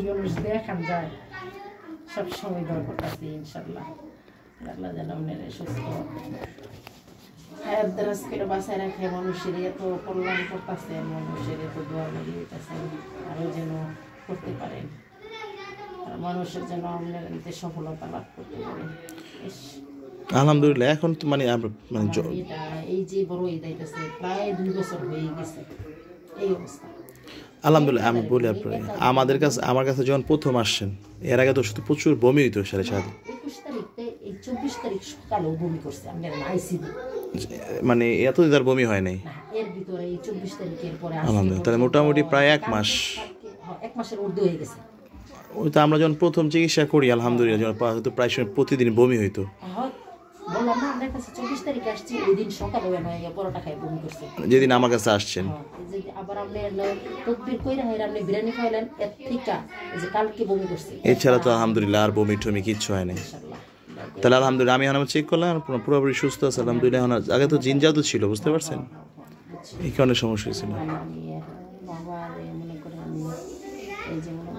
মানুষ দেখান যায় সবসময় দোয়া করতেছি ইনশাল্লাহ আল্লাহ যেন আপনারা সুস্থ হায়াত দারাজ করে বাঁচায় রাখে মানুষের এত কল্যাণ করতেছে মানুষের এত দোয়া লাগিয়েছে আরও যেন করতে পারেন মানুষের যেন আপনার এতে সফলতা লাভ করতে পারেন আলহামদুলিল্লাহ এখন তো মানে এই যে বড় ঈদ আইতেছে প্রায় 2 বছর হয়ে গেছে এই অবস্থা আলহামদুলিল্লাহ আমি বলি আপনার আমার কাছে যখন প্রথম আসছেন এর আগে তো শুধু প্রচুর বমি হইতো সাথে 21 তারিখে এই 24 তারিখ সকালেও বমি করছে আমাদের আইসিডি মানে এত দিন বমি হয় নাই এর ভিতরে এই 24 তারিখের পরে আলহামদুলিল্লাহ তাহলে মোটামুটি প্রায় 1 মাস 1 মাসের ঊর্ধ্বে হয়ে গেছে ওই তো আমরা যখন প্রথম চিকিৎসা করি আলহামদুলিল্লাহ যখন হয়তো প্রায় সময় প্রতিদিন বমি হইতো বললাম না আপনার কাছে 24 তারিখ আসছি ওই দিন সকালে পরোটা খাই বমি করছে যেদিন আমার কাছে আসছেন আবার আপনি তদবির কইরা হয় আপনি বিরিয়ানি খাইলেন এর থেকে যে কালকে বমি করছে এছাড়া তো আলহামদুলিল্লাহ আর বমি টমি কিচ্ছু হয় নাই তাহলে আলহামদুলিল্লাহ আমি এখন চেক করলাম পুরোপুরি সুস্থ আছে আলহামদুলিল্লাহ এখন আগে তো জিন জাদু ছিল বুঝতে পারছেন এই কারণে সমস্যা হয়েছিল